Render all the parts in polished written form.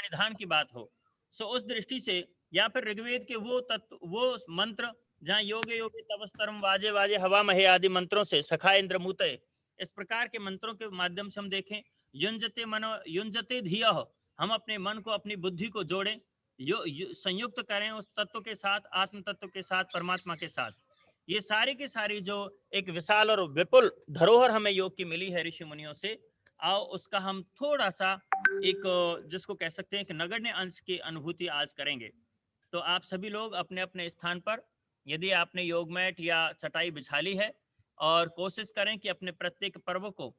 प्रणिधान की बात हो। सो उस दृष्टि से, या फिर ऋग्वेद के वो तत्व, वो मंत्र जहाँ योगे योगे तपस्तरम वाजे वाजे हवा महे आदि मंत्रों से, सखा इंद्र मूतये, इस प्रकार के मंत्रों के माध्यम से हम देखें, युंजते मनो युंजते धियः, हम अपने मन को, अपनी बुद्धि को जोड़ें, संयुक्त करें उस तत्व के साथ, आत्म तत्व के साथ, परमात्मा के साथ। ये सारी की सारी जो एक विशाल और विपुल धरोहर हमें योग की मिली है ऋषि मुनियों से, आओ उसका हम थोड़ा सा एक, जिसको कह सकते हैं कि नगण्य अंश की अनुभूति आज करेंगे। तो आप सभी लोग अपने अपने स्थान पर, यदि आपने योग मैट या चटाई बिछा ली है, और कोशिश करें कि अपने प्रत्येक पर्व को,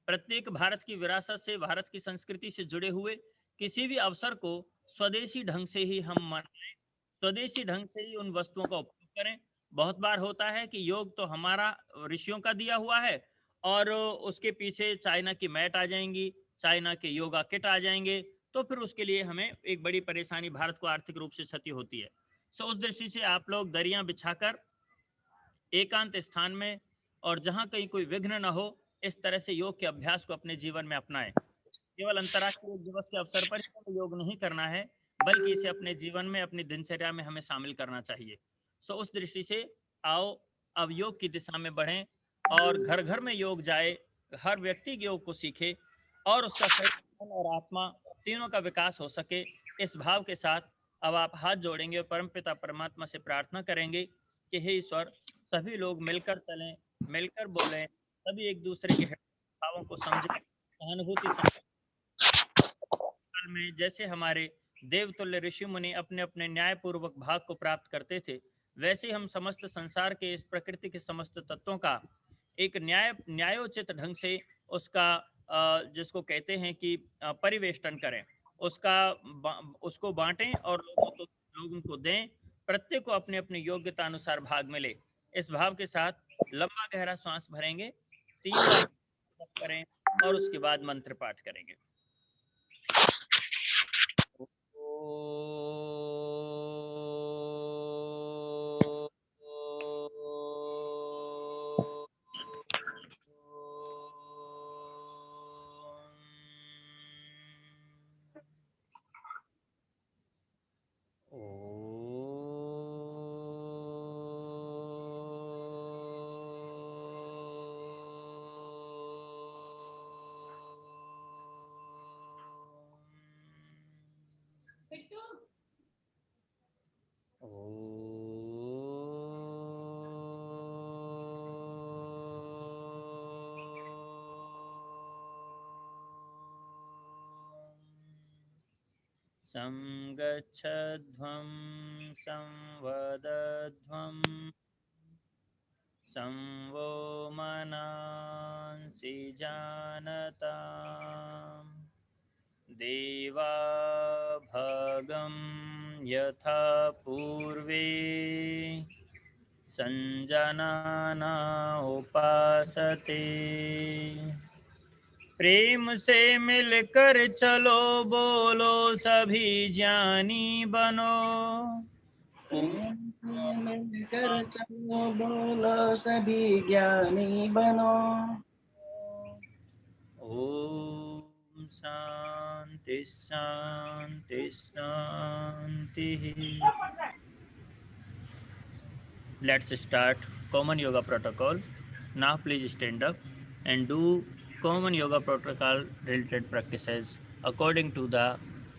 प्रत्येक भारत की विरासत से, भारत की संस्कृति से जुड़े हुए किसी भी अवसर को स्वदेशी ढंग से ही हम मनाएं, स्वदेशी ढंग से ही उन वस्तुओं का उपयोग करें। बहुत बार होता है कि योग तो हमारा ऋषियों का दिया हुआ है, और उसके पीछे चाइना की मैट आ जाएंगी, चाइना के योगा किट आ जाएंगे, तो फिर उसके लिए हमें एक बड़ी परेशानी, भारत को आर्थिक रूप से क्षति होती है। सो उस दृष्टि से आप लोग दरियां बिछाकर एकांत स्थान में, और जहां कहीं कोई विघ्न न हो, इस तरह से योग के अभ्यास को अपने जीवन में अपनाएं। केवल अंतर्राष्ट्रीय योग दिवस के अवसर पर ही हमें योग नहीं करना है, बल्कि इसे अपने जीवन में, अपनी दिनचर्या में हमें शामिल करना चाहिए। सो उस दृष्टि से आओ अब योग की दिशा में बढ़ें, और घर घर में योग जाए, हर व्यक्ति योग को सीखे, और उसका शरीर, मन और आत्मा तीनों का विकास हो सके। इस भाव के साथ अब आप हाथ जोड़ेंगे और परमपिता परमात्मा से प्रार्थना करेंगे कि हे ईश्वर, सभी लोग मिलकर चलें, मिलकर बोलें, सभी एक दूसरे के भावों को समझें, सहानुभूति में जैसे हमारे देवतुल्य ऋषि मुनि अपने अपने न्यायपूर्वक भाग को प्राप्त करते थे, वैसे ही हम समस्त संसार के, इस प्रकृति के समस्त तत्वों का एक न्यायोचित ढंग से उसका, जिसको कहते हैं कि परिवेष्टन करें, उसको बांटें, और लोगों को दें, प्रत्येक को अपने अपने योग्यता अनुसार भाग मिले। इस भाव के साथ लंबा गहरा श्वास भरेंगे, 3 बार करें, और उसके बाद मंत्र पाठ करेंगे। संगच्छध्वं संवदध्वं संवो मनांसि जानताम् देवा भगं यथा पूर्वे संजनाना उपासते। प्रेम से मिलकर चलो, बोलो सभी ज्ञानी बनो। मिलकर चलो, बोलो सभी ज्ञानी बनो। ओम शांति शांति शांति। Let's start common yoga protocol. Now please stand up and do common yoga protocol related practices according to the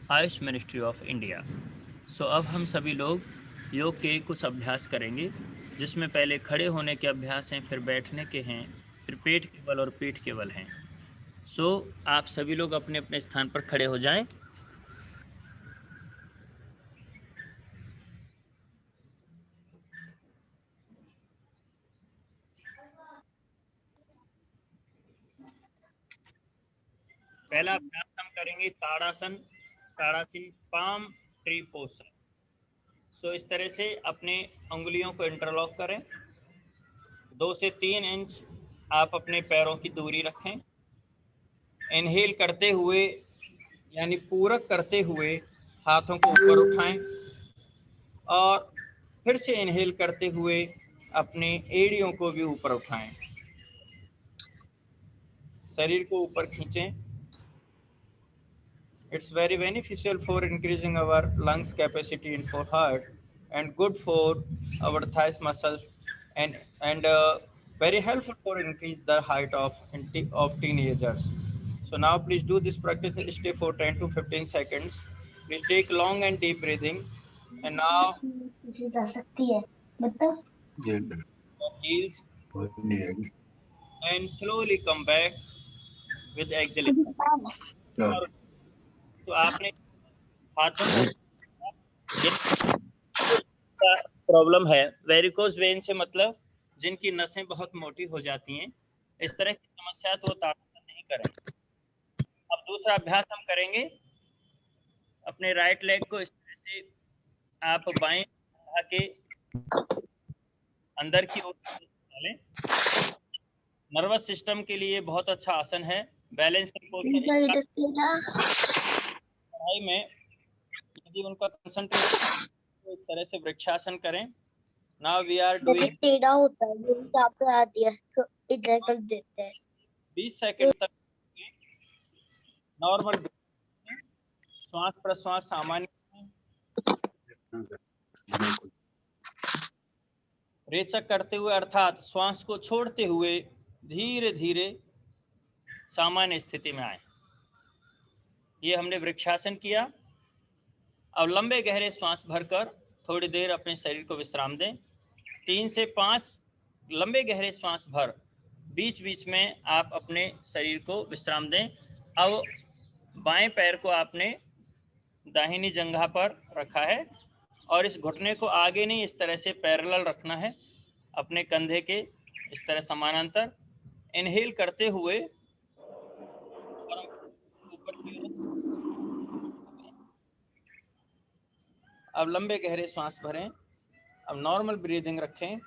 Ayush Ministry of India. So अब हम सभी लोग योग के कुछ अभ्यास करेंगे, जिसमें पहले खड़े होने के अभ्यास हैं, फिर बैठने के हैं, फिर पेट के बल और पीठ के बल हैं। सो आप सभी लोग अपने अपने स्थान पर खड़े हो जाएं। पहला अभ्यास हम करेंगे ताड़ासन, ताड़ासन पाम ट्री पोस्चर। सो इस तरह से अपने उंगलियों को इंटरलॉक करें, 2 से 3 इंच आप अपने पैरों की दूरी रखें। इनहेल करते हुए यानी पूरक करते हुए हाथों को ऊपर उठाएं, और फिर से इनहेल करते हुए अपने एड़ियों को भी ऊपर उठाएं। शरीर को ऊपर खींचें, It's very beneficial for increasing our lungs capacity in for heart, and good for our thighs muscle, and very helpful for increase the height of teenagers. So now please do this practice. Stay for 10 to 15 seconds. Please take long and deep breathing. And now जा सकती है मतलब your heels and slowly come back with exhalation. तो आपने हाथों को problem है varicose vein से, मतलब जिनकी नसें बहुत मोटी हो जाती हैं, इस तरह की समस्या तो वो ताकत नहीं करें। अब दूसरा अभ्यास हम करेंगे। अपने राइट लेग को इस तरह से आप बाएं के अंदर की ओर डालें। नर्वस सिस्टम के लिए बहुत अच्छा आसन है। बैलेंसिंग पोस्चर पढ़ाई में यदि उनका कंसंट्रेशन तो इस तरह से वृक्षासन करें। नाउ वी आर डूइंग, टेढ़ा होता है जो यहाँ पे आती है तो इधर कर देते हैं। 20 सेकंड तक नॉर्मल श्वास प्रश्वास सामान्य, रेचक करते हुए अर्थात श्वास को छोड़ते हुए धीरे धीरे सामान्य स्थिति में आए। ये हमने वृक्षासन किया। अब लंबे गहरे श्वास भरकर थोड़ी देर अपने शरीर को विश्राम दें। 3 से 5 लंबे गहरे श्वास भर बीच बीच में आप अपने शरीर को विश्राम दें। अब बाएं पैर को आपने दाहिनी जंघा पर रखा है और इस घुटने को आगे नहीं, इस तरह से पैरेलल रखना है अपने कंधे के इस तरह समानांतर। इनहेल करते हुए ऊपर की ओर, अब लंबे गहरे श्वास भरें। अब नॉर्मल ब्रीदिंग रखें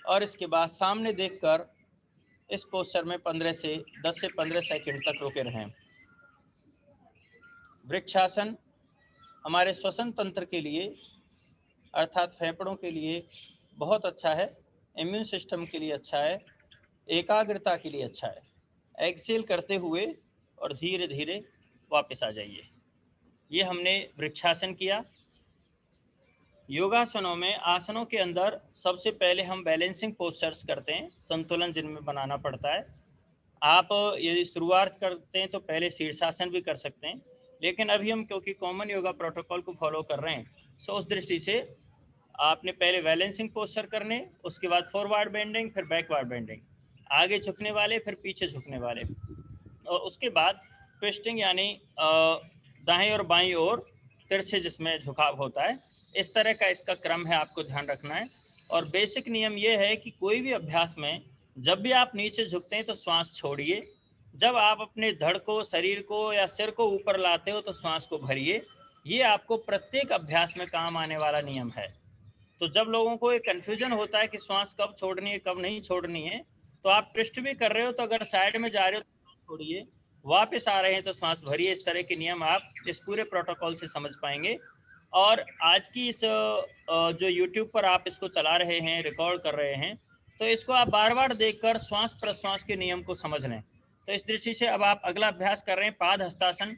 और इसके बाद सामने देखकर इस पोस्चर में 10 से 15 सेकंड तक रुके रहें। वृक्षासन हमारे श्वसन तंत्र के लिए अर्थात फेफड़ों के लिए बहुत अच्छा है, इम्यून सिस्टम के लिए अच्छा है, एकाग्रता के लिए अच्छा है। एक्सेल करते हुए और धीरे धीरे वापस आ जाइए। ये हमने वृक्षासन किया। योगासनों में आसनों के अंदर सबसे पहले हम बैलेंसिंग पोस्चर्स करते हैं, संतुलन जिनमें बनाना पड़ता है। आप यदि शुरुआत करते हैं तो पहले शीर्षासन भी कर सकते हैं, लेकिन अभी हम क्योंकि कॉमन योगा प्रोटोकॉल को फॉलो कर रहे हैं, सो उस दृष्टि से आपने पहले बैलेंसिंग पोस्चर करने, उसके बाद फॉरवर्ड बेंडिंग, फिर बैकवर्ड बेंडिंग, आगे झुकने वाले फिर पीछे झुकने वाले, और उसके बाद ट्विस्टिंग यानी दाएं और बाईं ओर तिरछे जिसमें झुकाव होता है। इस तरह का इसका क्रम है, आपको ध्यान रखना है। और बेसिक नियम ये है कि कोई भी अभ्यास में जब भी आप नीचे झुकते हैं तो श्वास छोड़िए, जब आप अपने धड़ को, शरीर को या सिर को ऊपर लाते हो तो श्वास को भरिए। ये आपको प्रत्येक अभ्यास में काम आने वाला नियम है। तो जब लोगों को एक कन्फ्यूजन होता है कि श्वास कब छोड़नी है कब नहीं छोड़नी है, तो आप ट्विस्ट भी कर रहे हो तो अगर साइड में जा रहे हो तो छोड़िए, वापस आ रहे हैं तो सांस भरिए। इस तरह के नियम आप इस पूरे प्रोटोकॉल से समझ पाएंगे। और आज की इस जो YouTube पर आप इसको चला रहे हैं, रिकॉर्ड कर रहे हैं, तो इसको आप बार बार देखकर श्वास प्रश्वास के नियम को समझ लें। तो इस दृष्टि से अब आप अगला अभ्यास कर रहे हैं पाद hastasana.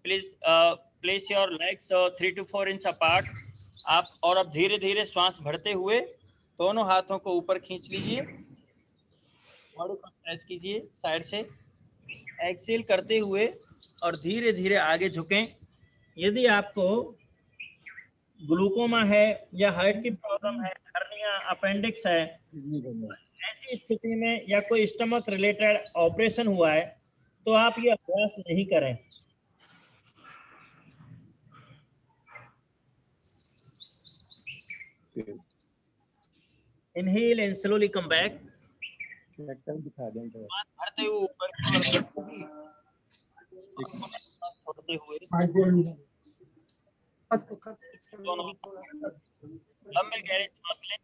Please place your legs 3 to 4 inch apart. आप और अब धीरे धीरे श्वास भरते हुए दोनों हाथों को ऊपर खींच लीजिए, बॉडी को स्ट्रेच कीजिए साइड से। एक्सेल करते हुए और धीरे धीरे आगे झुकें। यदि आपको ग्लूकोमा है या हार्ट की प्रॉब्लम है, हर्निया, अपेंडिक्स है, ऐसी स्थिति में या कोई स्टमक रिलेटेड ऑपरेशन हुआ है तो आप ये अभ्यास नहीं करें। Inhale and slowly come back. भरते हुए ऊपर छोड़ते हुए दोनों लंबे गहरे सांस लें,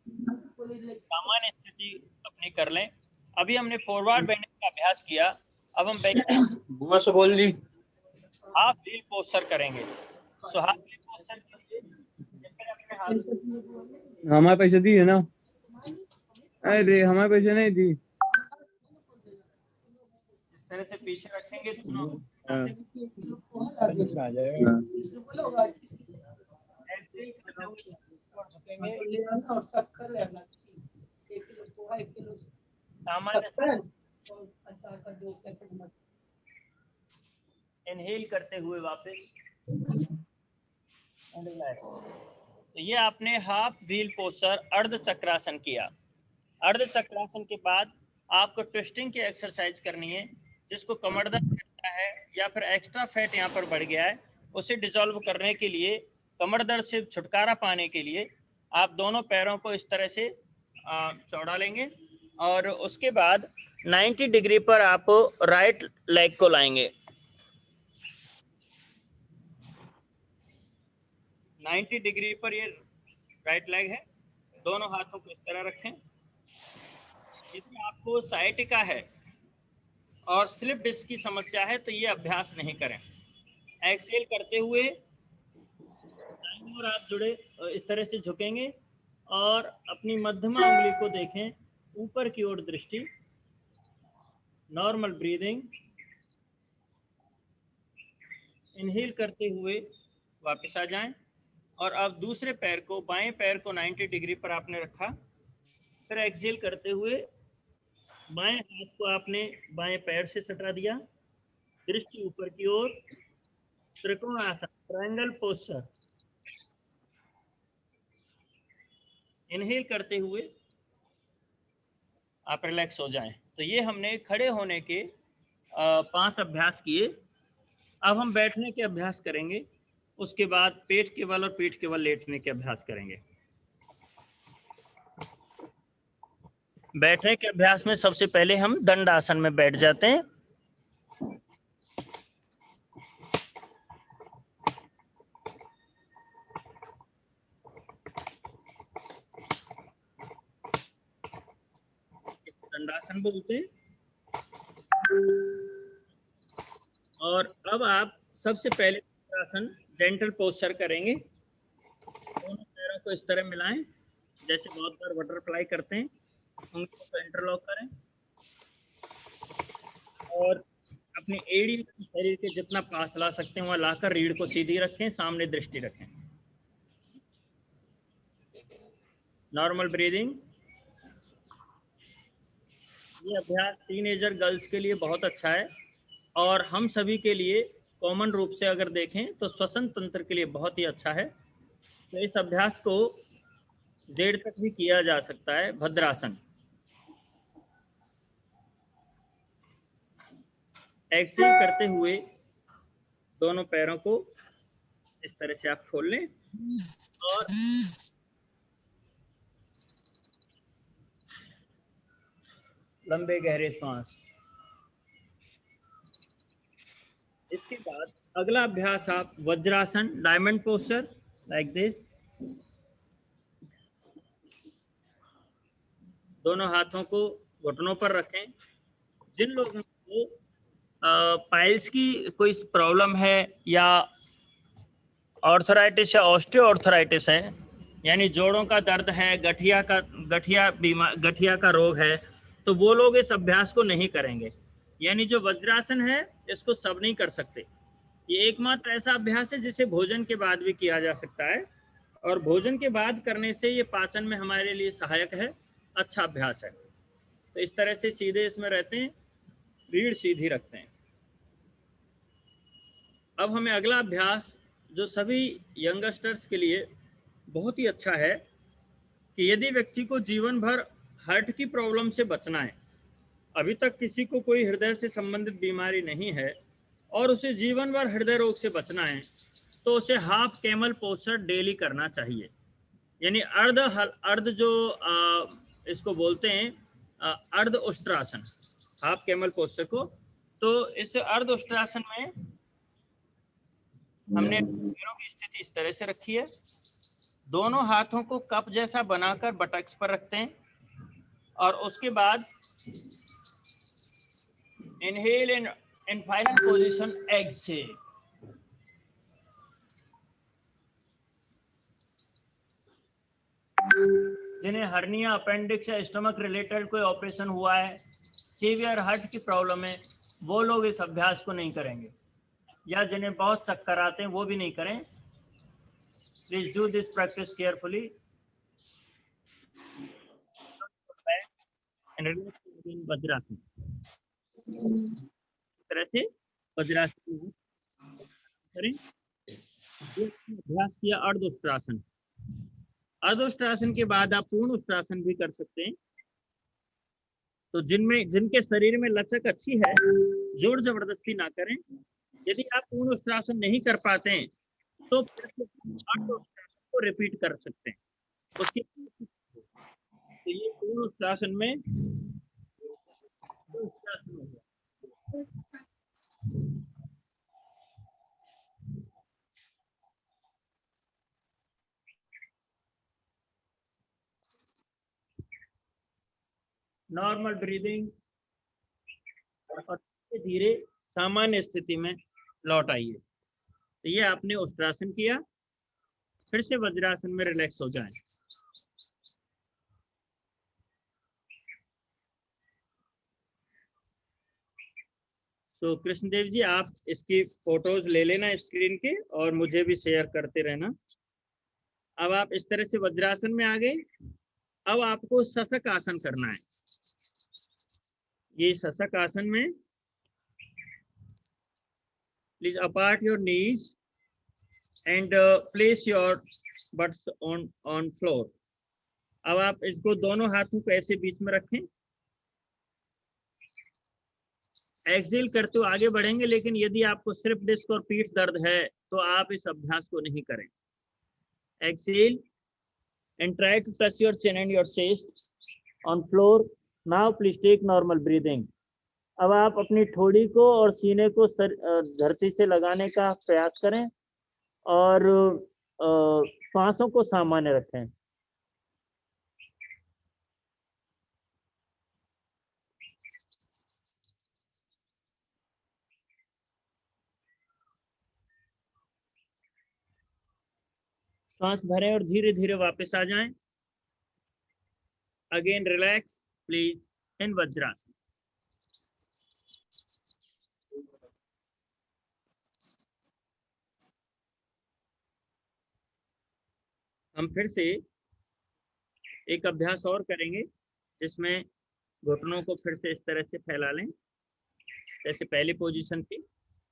सामान्य स्थिति अपनी कर लें। अभी हमने फॉरवर्ड बेंडिंग का अभ्यास किया, अब हम बुआ से बोल ली हाफ व्हील पोस्चर करेंगे। सो हाफ व्हील पोस्चर कीजिए, अपने हाथ हमारे पैसे दिए ना, अरे हमारे पैसे नहीं दी। इस तरह से पीछे रखेंगे दोनों हाँ। हाँ। सामान्य इनहेल करते हुए वापस and relax। तो ये आपने हाफ व्हील पोस्चर अर्ध चक्रासन किया। अर्ध चक्रासन के बाद आपको ट्विस्टिंग की एक्सरसाइज करनी है, जिसको कमर दर्द रहता है या फिर एक्स्ट्रा फैट यहाँ पर बढ़ गया है, उसे डिसॉल्व करने के लिए, कमर दर्द से छुटकारा पाने के लिए आप दोनों पैरों को इस तरह से चौड़ा लेंगे और उसके बाद 90 डिग्री पर आप राइट लेग को लाएंगे। 90 डिग्री पर ये राइट लेग है। दोनों हाथों को इस तरह रखें। यदि आपको साइटिका है और स्लिप डिस्क की समस्या है तो ये अभ्यास नहीं करें। एक्सेल करते हुए और आप जुड़े इस तरह से झुकेंगे और अपनी मध्यमा उंगली को देखें, ऊपर की ओर दृष्टि, नॉर्मल ब्रीदिंग। इनहेल करते हुए वापस आ जाएं और अब दूसरे पैर को, बाएं पैर को 90 डिग्री पर आपने रखा। फिर एक्सेल करते हुए बाएं हाथ को आपने बाएं पैर से सटा दिया, दृष्टि ऊपर की ओर, त्रिकोणासन, ट्रायंगल पोस्चर। इनहेल करते हुए आप रिलैक्स हो जाएं। तो ये हमने खड़े होने के 5 अभ्यास किए। अब हम बैठने के अभ्यास करेंगे, उसके बाद पेट के बल और पीठ के बल लेटने के अभ्यास करेंगे। बैठने के अभ्यास में सबसे पहले हम दंडासन में बैठ जाते हैं। दंडासन बोलते हैं। और अब आप सबसे पहले आसन जेंटल पोस्चर करेंगे। दोनों पैरों को इस तरह मिलाएं जैसे बहुत बार बटरफ्लाई करते हैं। उंगलियों को इंटरलॉक करें और अपनी एड़ी शरीर के जितना पास ला सकते हैं वहां लाकर रीढ़ को सीधी रखें, सामने दृष्टि रखें। Normal breathing. ये अभ्यास टीनेजर गर्ल्स के लिए बहुत अच्छा है और हम सभी के लिए कॉमन रूप से अगर देखें तो श्वसन तंत्र के लिए बहुत ही अच्छा है। तो इस अभ्यास को देर तक भी किया जा सकता है। भद्रासन। एक्सेल करते हुए दोनों पैरों को इस तरह से आप खोल लें और लंबे गहरे सांस। इसके बाद अगला अभ्यास आप vajrasana, diamond posture, like this. दोनों हाथों को घुटनों पर रखें। जिन लोगों को पाइल्स की कोई प्रॉब्लम है या ऑर्थराइटिस या ऑस्टियोआर्थराइटिस है, यानी जोड़ों का दर्द है, गठिया का रोग है, तो वो लोग इस अभ्यास को नहीं करेंगे। यानी जो वज्रासन है इसको सब नहीं कर सकते। ये एकमात्र ऐसा अभ्यास है जिसे भोजन के बाद भी किया जा सकता है और भोजन के बाद करने से ये पाचन में हमारे लिए सहायक है, अच्छा अभ्यास है। तो इस तरह से सीधे इसमें रहते हैं, रीढ़ सीधी रखते हैं। अब हमें अगला अभ्यास जो सभी यंगस्टर्स के लिए बहुत ही अच्छा है कि यदि व्यक्ति को जीवन भर हार्ट की प्रॉब्लम से बचना है, अभी तक किसी को कोई हृदय से संबंधित बीमारी नहीं है और उसे जीवन भर हृदय रोग से बचना है, तो उसे हाफ कैमल पोस्चर डेली करना चाहिए। यानी अर्ध जो इसको बोलते हैं अर्ध उष्ट्रासन, हाफ कैमल पोस्चर को। तो इस अर्ध उष्ट्रासन में हमने पैरों की स्थिति इस तरह से रखी है। दोनों हाथों को कप जैसा बनाकर बटक्स पर रखते हैं और उसके बाद inhale in final position exhale. जिन्हें हर्निया, अपेंडिक्स या स्टमक रिलेटेड कोई ऑपरेशन हुआ है, सीवियर हार्ट की प्रॉब्लम है, वो लोग इस अभ्यास को नहीं करेंगे। या जिन्हें बहुत चक्कर आते हैं वो भी नहीं करें। Please do this practice carefully and relax in vajrasana. इस तरह से वज्रासन करें। अभ्यास किया अर्धोष्ट्रासन। अर्धोष्ट्रासन के बाद आप पूर्ण उष्ट्रासन भी कर सकते हैं। तो जिनके शरीर में लचक अच्छी है, जोर जबरदस्ती ना करें। यदि आप पूर्ण उष्ट्रासन नहीं कर पाते हैं तो फिर से अर्धोष्ट्रासन को रिपीट कर सकते हैं। उसके तो ये पूर्ण उष्ट्रासन में उष्ट्रासन हो गया। नॉर्मल ब्रीदिंग और धीरे सामान्य स्थिति में लौट आइए। तो ये आपने उष्ट्रासन किया, फिर से वज्रासन में रिलैक्स हो जाएं। तो कृष्णदेव जी आप इसकी फोटोज ले लेना स्क्रीन के और मुझे भी शेयर करते रहना। अब आप इस तरह से वज्रासन में आ गए। अब आपको शशक आसन करना है। ये शशक आसन में please apart your knees and place your butts on floor. अब आप इसको दोनों हाथों को ऐसे बीच में रखें। एक्सेल करते हुए आगे बढ़ेंगे, लेकिन यदि आपको सिर्फ डिस्क और पीठ दर्द है तो आप इस अभ्यास को नहीं करें। Exhale and try to touch your chin and your chest on floor. Now please take normal breathing. अब आप अपनी ठोड़ी को और सीने को धरती से लगाने का प्रयास करें और श्वासों को सामान्य रखें। श्वास भरें और धीरे धीरे वापस आ जाएं। अगेन रिलैक्स प्लीज इन वज्रासन। हम फिर से एक अभ्यास और करेंगे जिसमें घुटनों को फिर से इस तरह से फैला लें जैसे पहली पोजीशन थी।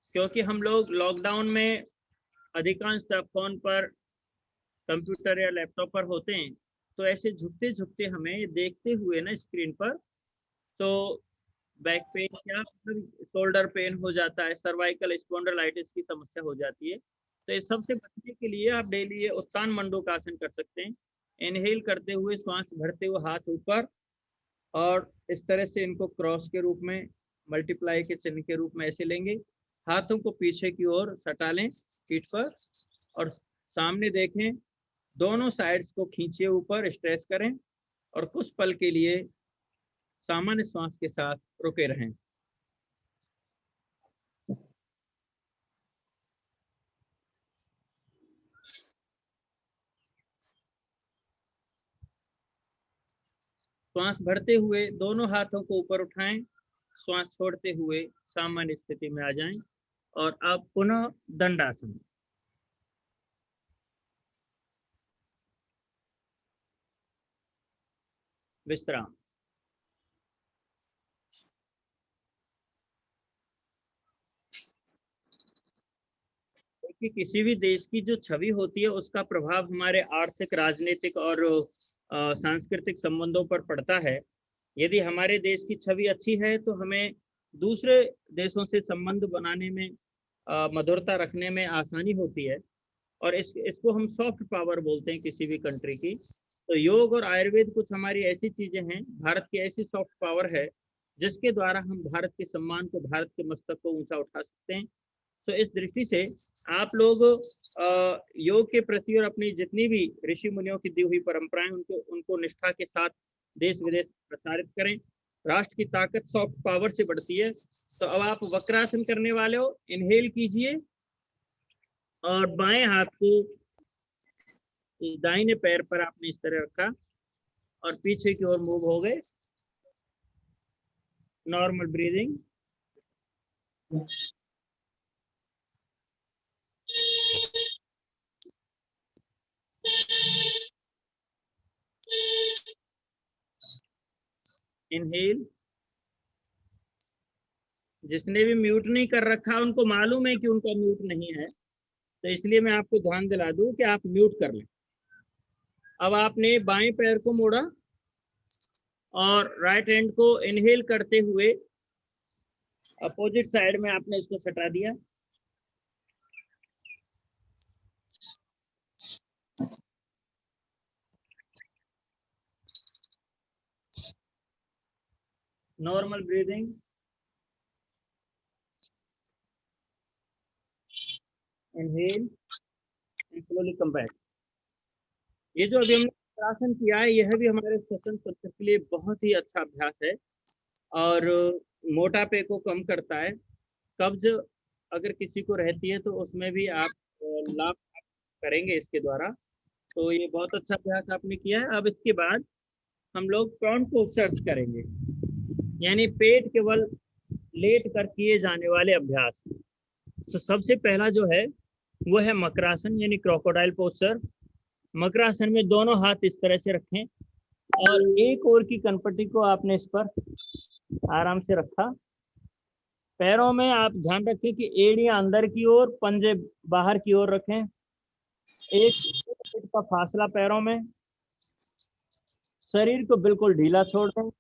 क्योंकि हम लोग लॉकडाउन में अधिकांशतः फोन पर, कंप्यूटर या लैपटॉप पर होते हैं, तो ऐसे झुकते झुकते हमें देखते हुए ना स्क्रीन पर तो बैक पेन या शोल्डर पेन हो जाता है, सर्वाइकल स्पॉन्डिलाइटिस की समस्या हो जाती है। तो इस सबसे बचने के लिए आप डेली ये उत्तान मंडूकासन कर सकते हैं। इनहेल करते हुए श्वास भरते हुए हाथ ऊपर और इस तरह से इनको क्रॉस के रूप में, मल्टीप्लाई के चिन्ह के रूप में ऐसे लेंगे। हाथों को पीछे की ओर सटा लें पीठ पर और सामने देखें। दोनों साइड्स को खींचे ऊपर, स्ट्रेच करें और कुछ पल के लिए सामान्य श्वास के साथ रुके रहें। श्वास भरते हुए दोनों हाथों को ऊपर उठाएं, श्वास छोड़ते हुए सामान्य स्थिति में आ जाएं और अब पुनः दंडासन। विश्राम। कि किसी भी देश की जो छवि होती है उसका प्रभाव हमारे आर्थिक, राजनीतिक और सांस्कृतिक संबंधों पर पड़ता है। यदि हमारे देश की छवि अच्छी है तो हमें दूसरे देशों से संबंध बनाने में, मधुरता रखने में आसानी होती है और इसको हम सॉफ्ट पावर बोलते हैं किसी भी कंट्री की। तो योग और आयुर्वेद कुछ हमारी ऐसी चीजें हैं, भारत की ऐसी सॉफ्ट पावर है जिसके द्वारा हम भारत के सम्मान को, भारत के मस्तक को ऊंचा उठा सकते हैं। तो इस दृष्टि से आप लोग योग के प्रति और अपनी जितनी भी ऋषि मुनियों की दी हुई परंपराएं उनको निष्ठा के साथ देश विदेश प्रसारित करें। राष्ट्र की ताकत सॉफ्ट पावर से बढ़ती है। तो अब आप वक्रासन करने वाले हो, इनहेल कीजिए और बाएं हाथ को दाहिने पैर पर आपने इस तरह रखा और पीछे की ओर मूव हो गए। Normal breathing. इनहेल। जिसने भी म्यूट नहीं कर रखा उनको मालूम है कि उनका म्यूट नहीं है, तो इसलिए मैं आपको ध्यान दिला दूं कि आप म्यूट कर लें। अब आपने बाएं पैर को मोड़ा और राइट हैंड को इनहेल करते हुए अपोजिट साइड में आपने इसको सटा दिया। Normal breathing. Inhale and slowly come back. ये जो अभी हमने मकरासन किया है यह भी हमारे श्वसन तंत्र के लिए बहुत ही अच्छा अभ्यास है और मोटापे को कम करता है। कब्ज अगर किसी को रहती है तो उसमें भी आप लाभ करेंगे इसके द्वारा। तो ये बहुत अच्छा अभ्यास आपने किया है। अब इसके बाद हम लोग प्रॉन पोस्चर्स करेंगे, यानी पेट केवल लेट कर किए जाने वाले अभ्यास। तो सबसे पहला जो है वो है मकरासन यानी क्रोकोडाइल पोस्चर। मकरासन में दोनों हाथ इस तरह से रखें और एक ओर की कनपट्टी को आपने इस पर आराम से रखा। पैरों में आप ध्यान रखें कि एड़ियां अंदर की ओर, पंजे बाहर की ओर रखें। एक फीट का फासला पैरों में। शरीर को बिल्कुल ढीला छोड़ दें।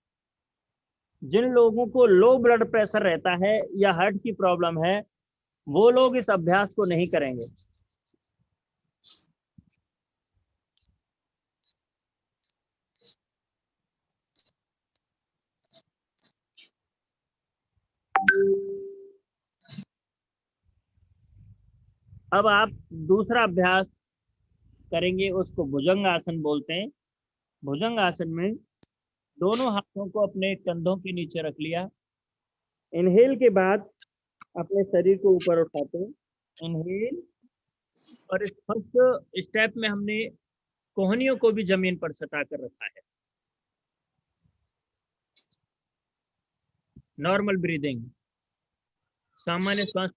जिन लोगों को लो ब्लड प्रेशर रहता है या हार्ट की प्रॉब्लम है वो लोग इस अभ्यास को नहीं करेंगे। अब आप दूसरा अभ्यास करेंगे, उसको भुजंग आसन बोलते हैं। भुजंग आसन में दोनों हाथों को अपने कंधों के नीचे रख लिया। इनहेल के बाद अपने शरीर को ऊपर उठाते हैं। इनहेल, और इस फर्स्ट स्टेप में हमने कोहनियों को भी जमीन पर सटा कर रखा है। नॉर्मल ब्रीदिंग, सामान्य श्वास।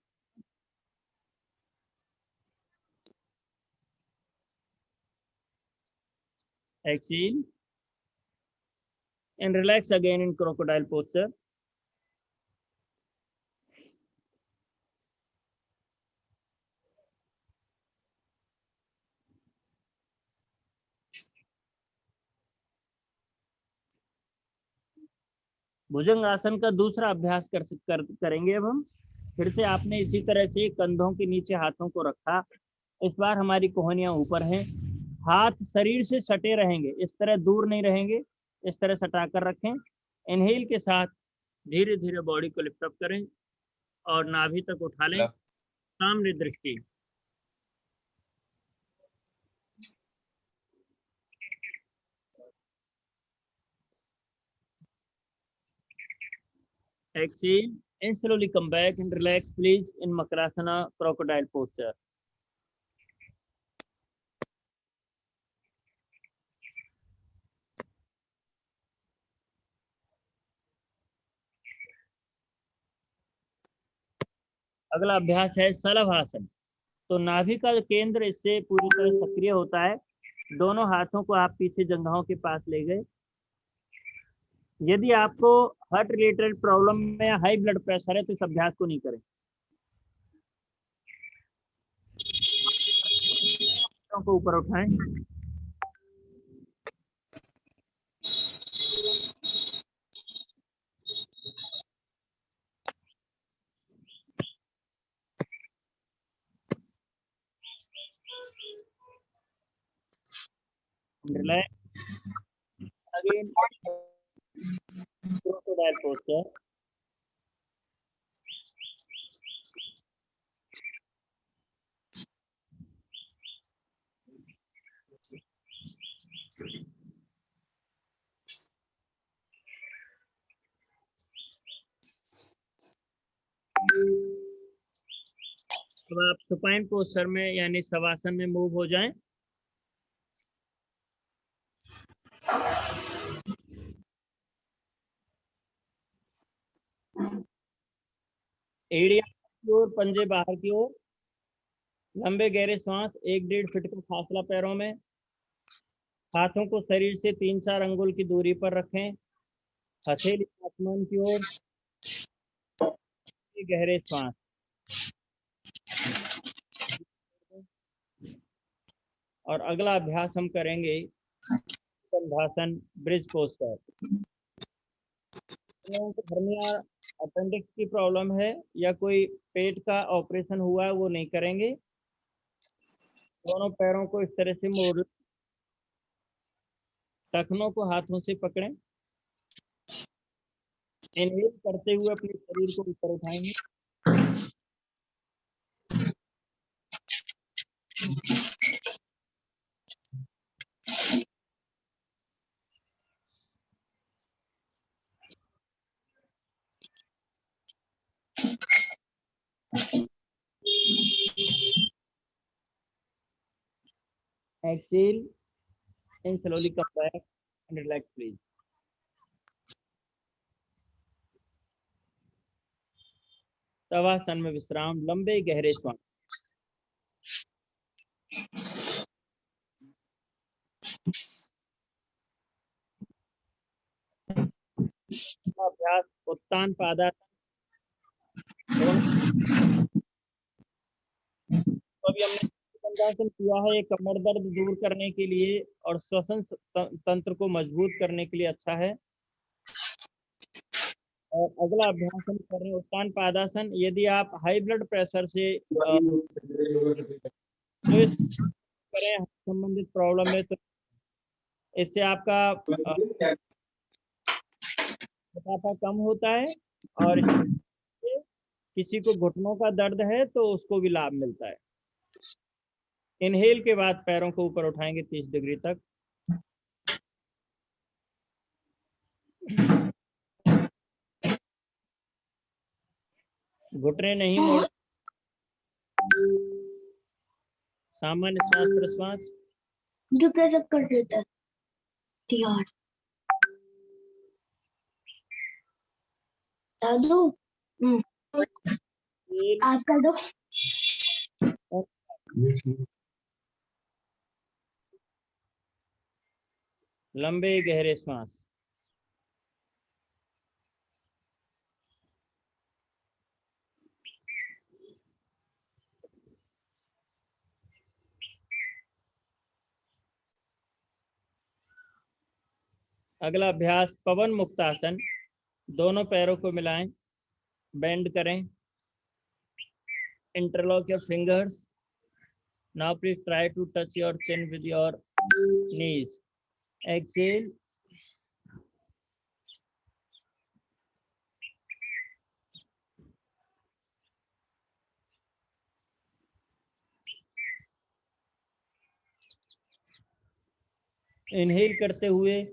Exhale and relax again in crocodile posture. भुजंग आसन का दूसरा अभ्यास करेंगे अब हम। फिर से आपने इसी तरह से कंधों के नीचे हाथों को रखा। इस बार हमारी कोहनियां ऊपर हैं। हाथ शरीर से सटे रहेंगे, इस तरह दूर नहीं रहेंगे, इस तरह सटा कर रखें। इनहेल के साथ धीरे धीरे बॉडी को लिफ्ट अप करें और नाभि तक उठा लें। सामने दृष्टि। Exhale and slowly come back and relax please in Makarasana crocodile posture. अगला अभ्यास है शलभासन। तो नाभि का केंद्र इससे पूरी तरह सक्रिय होता है। दोनों हाथों को आप पीछे जंघाओं के पास ले गए। यदि आपको हार्ट रिलेटेड प्रॉब्लम में या हाई ब्लड प्रेशर है तो इस अभ्यास को नहीं करें। को ऊपर उठाएं। Relax again. Crocodile posture. अब आप सुपाइन पोस्चर में यानी शवासन में मूव हो जाएं। एड़ियां की ओर, पंजे बाहर की ओर। लंबे गहरे सांस, 1-1.5 फीट का फासला पैरों में। हाथों को शरीर से 3-4 अंगुल की दूरी पर रखें। हथेली आसमान की ओर, गहरे श्वास। और अगला अभ्यास हम करेंगे कंधासन ब्रिज पोस्टर। हर्निया अपेंडिक्स की प्रॉब्लम है या कोई पेट का ऑपरेशन हुआ है वो नहीं करेंगे। दोनों पैरों को इस तरह से मोड़, टखनों को हाथों से पकड़ें। इनहेल करते हुए अपने शरीर को ऊपर उठाएंगे। Exhale and slowly come back and relax, please. Shavasana में विश्राम, लंबे गहरे श्वास। अभ्यास उत्तान पादासन। तो अभी हमने कंधासन किया है, ये कमर दर्द दूर करने के लिए और श्वसन तंत्र को मजबूत करने के लिए अच्छा है। और अगला अभ्यास हम कर रहे हैं उत्तान पादासन। यदि आप हाई ब्लड प्रेशर से करें संबंधित प्रॉब्लम है तो इससे आपका मोटापा कम होता है और किसी को घुटनों का दर्द है तो उसको भी लाभ मिलता है। इनहेल के बाद पैरों को ऊपर उठाएंगे 30 डिग्री तक। घुटने नहीं मोड़, सामान्य श्वास प्रश्वास। जो कैसे कर देता है यार दादू। आप कर दो। लंबे गहरे श्वास। अगला अभ्यास पवन मुक्तासन। दोनों पैरों को मिलाएं, बेंड करें, interlock your fingers. Now please try to touch your chin with your knees. Exhale. Inhale करते हुए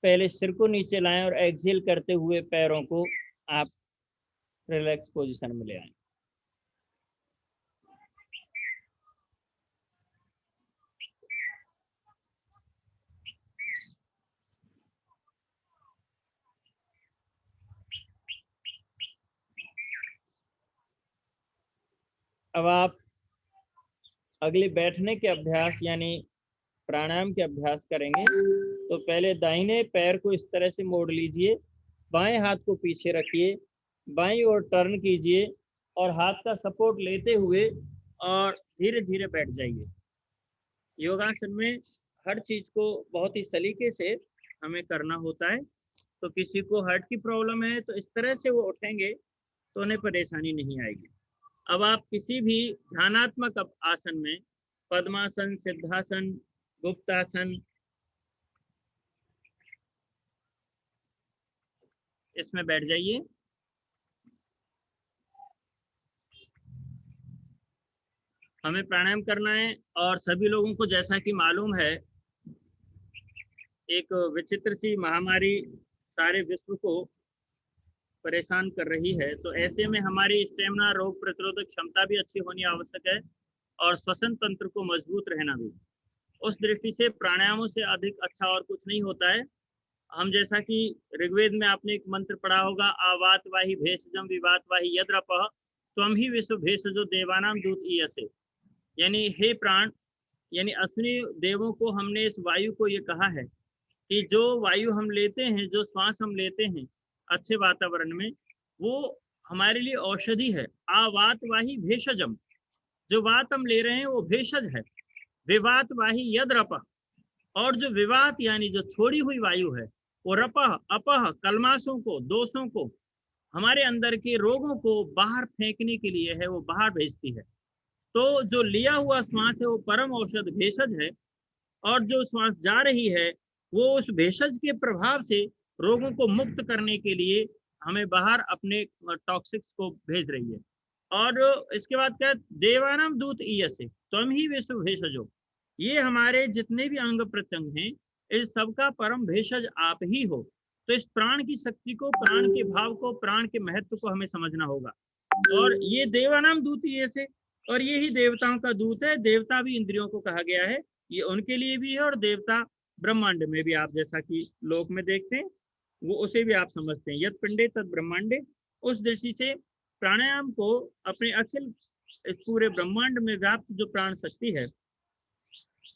पहले सिर को नीचे लाएं और एक्सहेल करते हुए पैरों को आप रिलैक्स पोजीशन में ले आएं। अब आप अगले बैठने के अभ्यास यानी प्राणायाम के अभ्यास करेंगे। तो पहले दाहिने पैर को इस तरह से मोड़ लीजिए, बाएं हाथ को पीछे रखिए, बाईं ओर टर्न कीजिए और हाथ का सपोर्ट लेते हुए और धीरे धीरे बैठ जाइए। योगासन में हर चीज को बहुत ही सलीके से हमें करना होता है। तो किसी को हार्ट की प्रॉब्लम है तो इस तरह से वो उठेंगे तो उन्हें परेशानी नहीं आएगी। अब आप किसी भी ध्यानात्मक आसन में, पद्मासन, सिद्धासन, गुप्तासन, इसमें बैठ जाइए। हमें प्राणायाम करना है और सभी लोगों को जैसा कि मालूम है एक विचित्र सी महामारी सारे विश्व को परेशान कर रही है। तो ऐसे में हमारी स्टेमिना, रोग प्रतिरोधक क्षमता भी अच्छी होनी आवश्यक है और श्वसन तंत्र को मजबूत रहना भी। उस दृष्टि से प्राणायामों से अधिक अच्छा और कुछ नहीं होता है। हम जैसा कि ऋग्वेद में आपने एक मंत्र पढ़ा होगा, आवात वाही भेषजम विवात वाही यद्रपः त्वं ही विश्व भेषजो देवानाम दूत ईयसे। यानी हे प्राण, यानी अश्विनी देवों को हमने इस वायु को ये कहा है कि जो वायु हम लेते हैं, जो श्वास हम लेते हैं अच्छे वातावरण में, वो हमारे लिए औषधि है। आवात वाही भेषजम, जो वात हम ले रहे हैं वो भेषज है। विवात वाही यद रपः, और जो विवात यानी जो छोड़ी हुई वायु है, वो रपः अपह कलमाशों को, दोषों को, हमारे अंदर के रोगों को बाहर फेंकने के लिए है, वो बाहर भेजती है। तो जो लिया हुआ श्वास है वो परम औषध भेषज है, और जो श्वास जा रही है वो उस भेषज के प्रभाव से रोगों को मुक्त करने के लिए हमें बाहर अपने टॉक्सिक्स को भेज रही है। और इसके बाद क्या, देवानाम दूत ईयसे त्वम ही विश्व भेषजो, ये हमारे जितने भी अंग प्रत्यंग हैं इस सबका परम भेषज आप ही हो। तो इस प्राण की शक्ति को, प्राण के भाव को, प्राण के महत्व को हमें समझना होगा। और ये देवानाम दूत ईयसे, और ये ही देवताओं का दूत है। देवता भी इंद्रियों को कहा गया है, ये उनके लिए भी है, और देवता ब्रह्मांड में भी आप जैसा कि लोक में देखते हैं वो उसे भी आप समझते हैं, यद पिंडे तद ब्रह्मांडे। उस दृष्टि से प्राणायाम को अपने अखिल इस पूरे ब्रह्मांड में व्याप्त जो प्राण शक्ति है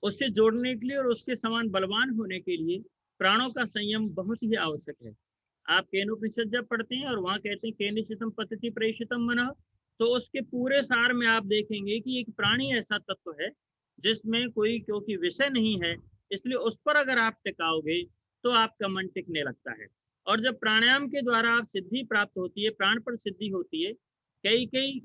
उससे जोड़ने के लिए और उसके समान बलवान होने के लिए प्राणों का संयम बहुत ही आवश्यक है। आप केनोपनिषद जब पढ़ते हैं और वहां कहते हैं केनिशितम पतति प्रेषितम मनः, तो उसके पूरे सार में आप देखेंगे कि एक प्राणी ऐसा तत्व है जिसमें कोई क्योंकि विषय नहीं है, इसलिए उस पर अगर आप टिकाओगे तो आपका मन टिकने लगता है। और जब प्राणायाम के द्वारा आप सिद्धि प्राप्त होती है, प्राण पर सिद्धि होती है, कई कई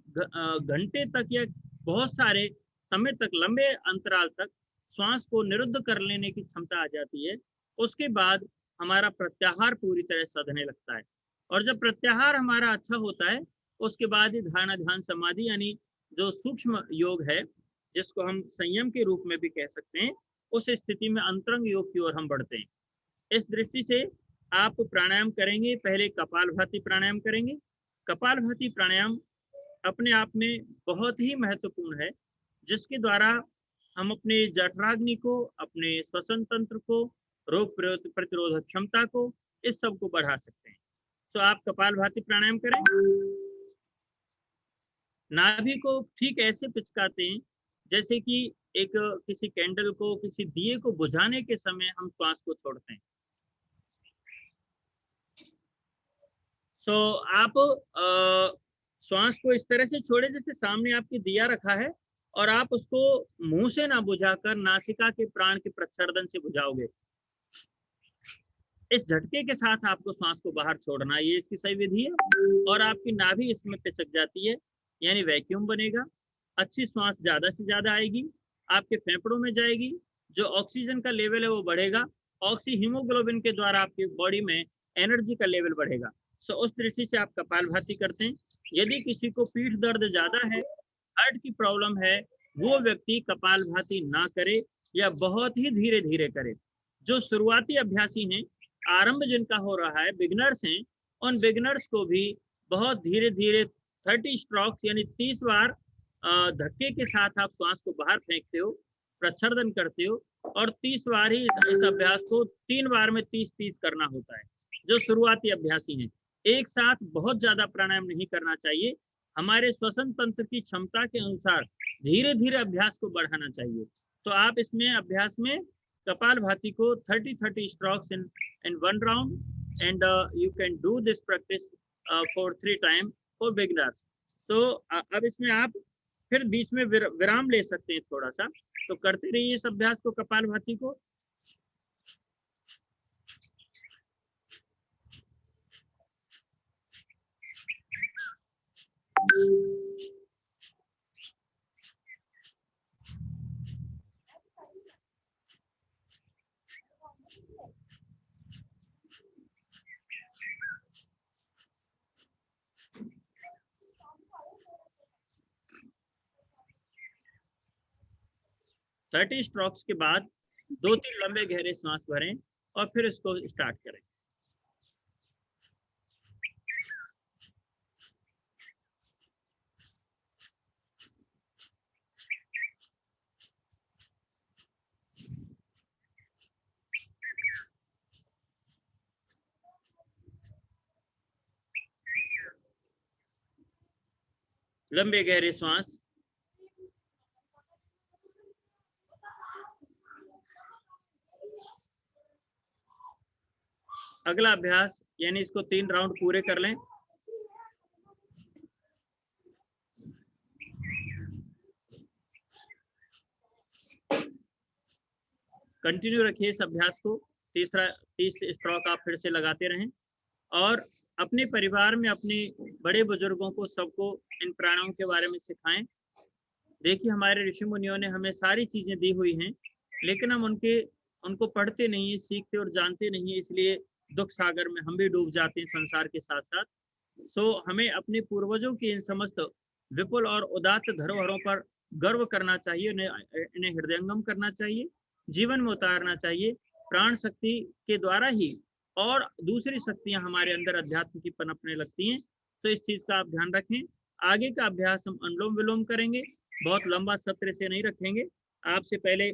घंटे तक या बहुत सारे समय तक, लंबे अंतराल तक श्वास को निरुद्ध कर लेने की क्षमता आ जाती है, उसके बाद हमारा प्रत्याहार पूरी तरह सधने लगता है। और जब प्रत्याहार हमारा अच्छा होता है उसके बाद ही धारणा ध्यान समाधि यानी जो सूक्ष्म योग है, जिसको हम संयम के रूप में भी कह सकते हैं, उस स्थिति में अंतरंग योग की ओर हम बढ़ते हैं। इस दृष्टि से आप प्राणायाम करेंगे, पहले कपालभाति प्राणायाम करेंगे। कपालभाति प्राणायाम अपने आप में बहुत ही महत्वपूर्ण है, जिसके द्वारा हम अपने जठराग्नि को, अपने श्वसन तंत्र को, रोग प्रतिरोधक क्षमता को, इस सब को बढ़ा सकते हैं। तो आप कपालभाति प्राणायाम करें। नाभि को ठीक ऐसे पिचकाते हैं जैसे कि एक किसी कैंडल को, किसी दिए को बुझाने के समय हम श्वास को छोड़ते हैं। आप श्वास को इस तरह से छोड़े जैसे सामने आपके दिया रखा है और आप उसको मुंह से ना बुझाकर नासिका के प्राण के प्रच्छर्दन से बुझाओगे। इस झटके के साथ आपको श्वास को बाहर छोड़ना है, ये इसकी सही विधि है। और आपकी नाभि इसमें पिचक जाती है, यानी वैक्यूम बनेगा, अच्छी श्वास ज्यादा से ज्यादा आएगी, आपके फेफड़ों में जाएगी, जो ऑक्सीजन का लेवल है वो बढ़ेगा, ऑक्सी हीमोग्लोबिन के द्वारा आपकी बॉडी में एनर्जी का लेवल बढ़ेगा। उस दृष्टि से आप कपालभाति करते हैं। यदि किसी को पीठ दर्द ज्यादा है, हार्ट की प्रॉब्लम है, वो व्यक्ति कपालभाति ना करे या बहुत ही धीरे धीरे करे। जो शुरुआती अभ्यासी हैं, आरंभ जिनका हो रहा है, बिगनर्स हैं, उन बिगनर्स को भी बहुत धीरे धीरे 30 स्ट्रोक्स यानी 30 बार धक्के के साथ आप श्वास को बाहर फेंकते हो, प्रच्छर्दन करते हो, और 30 बार ही इस अभ्यास को 3 बार में 30-30 करना होता है। जो शुरुआती अभ्यासी हैं, एक साथ बहुत ज्यादा प्राणायाम नहीं करना चाहिए, हमारे श्वसन तंत्र की क्षमता के अनुसार धीरे धीरे अभ्यास को बढ़ाना चाहिए। तो आप इसमें अभ्यास में कपालभाति को 30 strokes in one round, and you can do this practice for 3 times for beginners. तो अब इसमें आप फिर बीच में विराम ले सकते हैं थोड़ा सा, तो करते रहिए इस अभ्यास को, कपालभाति को। थर्टी स्ट्रोक्स के बाद 2-3 लंबे गहरे सांस भरें और फिर इसको स्टार्ट करें। लंबे गहरे सांस, अगला अभ्यास, यानी इसको 3 राउंड पूरे कर लें। कंटिन्यू रखिए इस अभ्यास को। 30 स्ट्रोक आप फिर से लगाते रहें और अपने परिवार में अपने बड़े बुजुर्गों को सबको इन प्राणायामों के बारे में सिखाएं। देखिए हमारे ऋषि मुनियों ने हमें सारी चीजें दी हुई हैं, लेकिन हम उनको पढ़ते नहीं है, सीखते और जानते नहीं है, इसलिए दुख सागर में हम भी डूब जाते हैं संसार के साथ साथ। तो हमें अपने पूर्वजों की इन समस्त विपुल और उदात्त धरोहरों पर गर्व करना चाहिए, इन्हें हृदयंगम करना चाहिए, जीवन में उतारना चाहिए। प्राण शक्ति के द्वारा ही और दूसरी शक्तियां हमारे अंदर अध्यात्म की पनपने लगती हैं। तो इस चीज का आप ध्यान रखें। आगे का अभ्यास हम अनुलोम विलोम करेंगे, बहुत लंबा सत्र से नहीं रखेंगे। आपसे पहले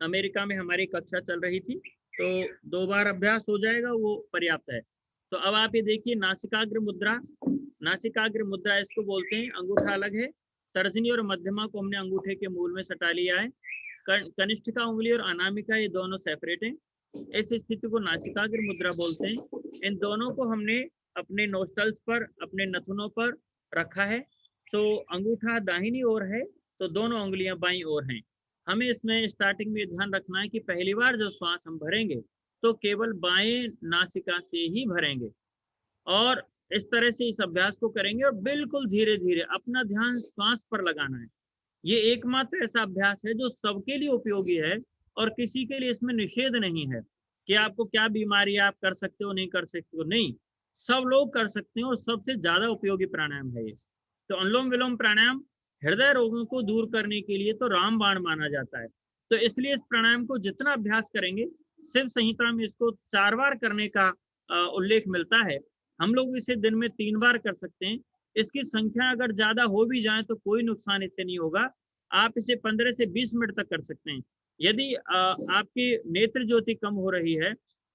अमेरिका में हमारी कक्षा चल रही थी, तो 2 बार अभ्यास हो जाएगा, वो पर्याप्त है। तो अब आप ये देखिए, नासिकाग्र मुद्रा, नासिकाग्र मुद्रा इसको बोलते हैं। अंगूठा अलग है, तर्जनी और मध्यमा को हमने अंगूठे के मूल में सटा लिया है। कनिष्ठिका उंगली और अनामिका ये दोनों सेपरेट हैं। इस स्थिति को नासिकाग्र मुद्रा बोलते हैं। इन दोनों को हमने अपने नोस्टल्स पर, अपने नथुनों पर रखा है। सो अंगूठा दाहिनी ओर है तो दोनों उंगलियां बाईं ओर हैं। हमें इसमें स्टार्टिंग में ध्यान रखना है कि पहली बार जब श्वास हम भरेंगे तो केवल बाएं नासिका से ही भरेंगे, और इस तरह से इस अभ्यास को करेंगे और बिल्कुल धीरे धीरे अपना ध्यान श्वास पर लगाना है। ये एकमात्र ऐसा अभ्यास है जो सबके लिए उपयोगी है और किसी के लिए इसमें निषेध नहीं है कि आपको क्या बीमारी आप कर सकते हो नहीं कर सकते हो, नहीं, सब लोग कर सकते हैं और सबसे ज्यादा उपयोगी प्राणायाम है ये। तो अनुलोम विलोम प्राणायाम हृदय रोगों को दूर करने के लिए तो रामबाण माना जाता है। तो इसलिए इस प्राणायाम को जितना अभ्यास करेंगे, शिव संहिता में इसको 4 बार करने का उल्लेख मिलता है। हम लोग इसे दिन में 3 बार कर सकते हैं। इसकी संख्या अगर ज्यादा हो भी जाए तो कोई नुकसान इससे नहीं होगा। आप इसे 15 से 20 मिनट तक कर सकते हैं। यदि आपकी नेत्र ज्योति कम हो रही है,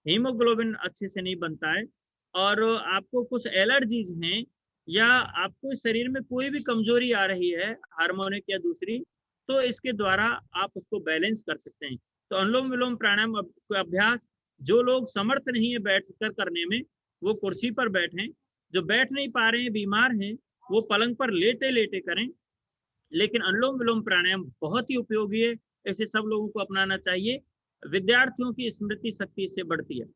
हीमोग्लोबिन अच्छे से नहीं बनता है, और आपको कुछ एलर्जीज हैं, या आपको शरीर में कोई भी कमजोरी आ रही है हार्मोनिक या दूसरी, तो इसके द्वारा आप उसको बैलेंस कर सकते हैं। तो अनुलोम विलोम प्राणायाम अभ्यास जो लोग समर्थ नहीं है बैठकर करने में, वो कुर्सी पर बैठें। जो बैठ नहीं पा रहे हैं, बीमार हैं, वो पलंग पर लेटे लेटे करें। लेकिन अनुलोम विलोम प्राणायाम बहुत ही उपयोगी है, इसे सब लोगों को अपनाना चाहिए। विद्यार्थियों की स्मृति शक्ति इससे बढ़ती है।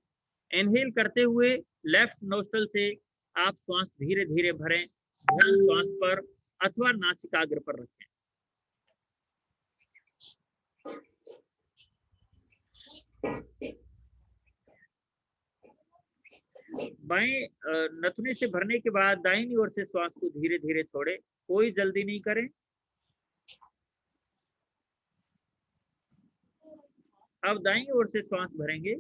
इनहेल करते हुए लेफ्ट नोस्ट्रल से आप श्वास धीरे धीरे भरें, ध्यान श्वास पर अथवा नासिकाग्र पर रखें। बाएं नथुने से भरने के बाद दाहिनी ओर से श्वास को धीरे धीरे छोड़े, कोई जल्दी नहीं करें। अब दाईं ओर से श्वास भरेंगे।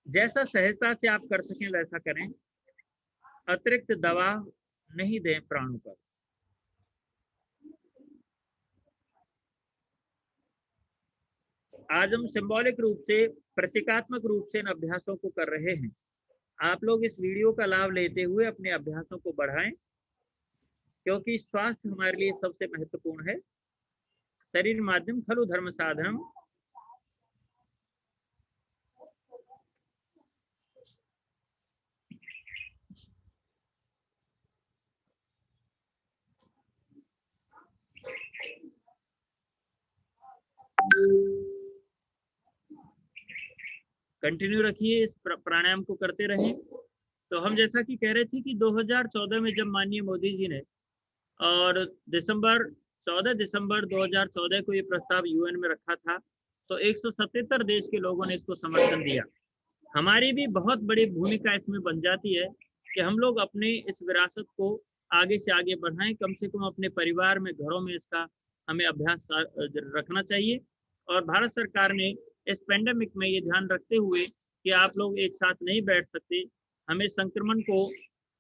जैसा सहजता से आप कर सकें वैसा करें, अतिरिक्त दबाव नहीं दें प्राणों पर। आज हम सिंबॉलिक रूप से, प्रतीकात्मक रूप से इन अभ्यासों को कर रहे हैं। आप लोग इस वीडियो का लाभ लेते हुए अपने अभ्यासों को बढ़ाएं, क्योंकि स्वास्थ्य हमारे लिए सबसे महत्वपूर्ण है। शरीर माध्यम खलु धर्म साधनम। कंटिन्यू रखिए, इस प्राणायाम को करते रहें। तो हम जैसा कि कह रहे थे कि 2014 में जब माननीय मोदी जी ने और 14 दिसंबर 2014 को ये प्रस्ताव यूएन में रखा था, तो 177 देश के लोगों ने इसको समर्थन दिया। हमारी भी बहुत बड़ी भूमिका इसमें बन जाती है कि हम लोग अपने इस विरासत को आगे से आगे बढ़ाएं। कम से कम अपने परिवार में, घरों में इसका हमें अभ्यास रखना चाहिए। और भारत सरकार ने इस पेंडेमिक में ये ध्यान रखते हुए कि आप लोग एक साथ नहीं बैठ सकते, हमें संक्रमण को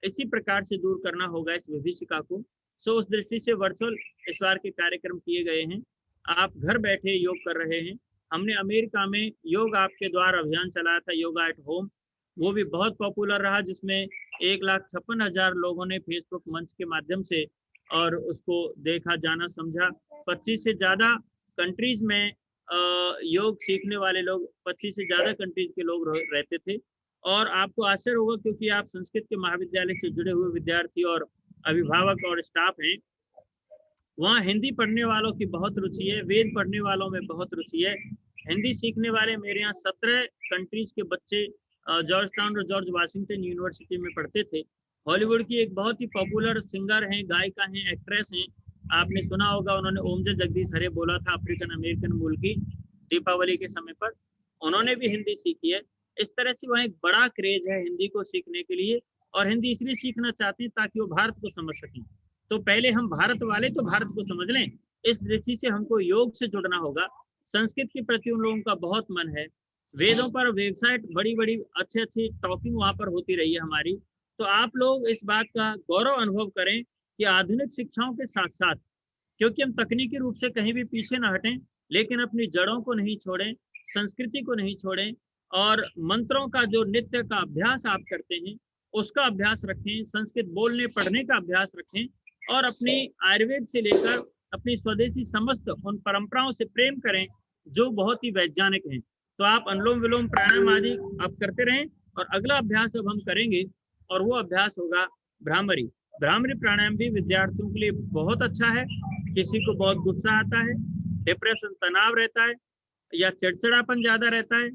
इसी प्रकार से दूर करना होगा, इस विभीषिका को। सो उस दृष्टि से वर्चुअल इस बार के कार्यक्रम किए गए हैं। आप घर बैठे योग कर रहे हैं। हमने अमेरिका में योग आपके द्वार अभियान चलाया था, योगा एट होम, वो भी बहुत पॉपुलर रहा, जिसमें 1,56,000 लोगों ने फेसबुक मंच के माध्यम से और उसको देखा, जाना, समझा। 25 से ज़्यादा कंट्रीज में योग सीखने वाले लोग 25 से ज़्यादा कंट्रीज के लोग रहते थे। और आपको आश्चर्य होगा क्योंकि आप संस्कृत के महाविद्यालय से जुड़े हुए विद्यार्थी और अभिभावक और स्टाफ हैं, वहाँ हिंदी पढ़ने वालों की बहुत रुचि है, वेद पढ़ने वालों में बहुत रुचि है। हिंदी सीखने वाले मेरे यहाँ 17 कंट्रीज के बच्चे जॉर्ज टाउन और जॉर्ज वाशिंगटन यूनिवर्सिटी में पढ़ते थे। हॉलीवुड की एक बहुत ही पॉपुलर सिंगर हैं, गायिका हैं, एक्ट्रेस हैं, आपने सुना होगा, उन्होंने ओम जय जगदीश हरे बोला था, अफ्रीकन अमेरिकन मूल की, दीपावली के समय पर उन्होंने भी हिंदी सीखी है। इस तरह से वहाँ एक बड़ा क्रेज है हिंदी को सीखने के लिए, और हिंदी इसलिए सीखना चाहते हैं ताकि वो भारत को समझ सकें। तो पहले हम भारत वाले तो भारत को समझ लें, इस दृष्टि से हमको योग से जुड़ना होगा। संस्कृत के प्रति उन लोगों का बहुत मन है, वेदों पर वेबसाइट बड़ी बड़ी अच्छी टॉकिंग वहाँ पर होती रही है हमारी। तो आप लोग इस बात का गौरव अनुभव करें कि आधुनिक शिक्षाओं के साथ साथ, क्योंकि हम तकनीकी रूप से कहीं भी पीछे न हटें, लेकिन अपनी जड़ों को नहीं छोड़ें, संस्कृति को नहीं छोड़ें, और मंत्रों का जो नित्य का अभ्यास आप करते हैं उसका अभ्यास रखें, संस्कृत बोलने पढ़ने का अभ्यास रखें, और अपनी आयुर्वेद से लेकर अपनी स्वदेशी समस्त उन परंपराओं से प्रेम करें जो बहुत ही वैज्ञानिक हैं। तो आप अनुलोम विलोम प्राणायाम आदि आप करते रहें, और अगला अभ्यास अब हम करेंगे और वो अभ्यास होगा भ्रामरी। भ्रामरी प्राणायाम भी विद्यार्थियों के लिए बहुत अच्छा है। किसी को बहुत गुस्सा आता है, डिप्रेशन तनाव रहता है, या चिड़चिड़ापन ज्यादा रहता है,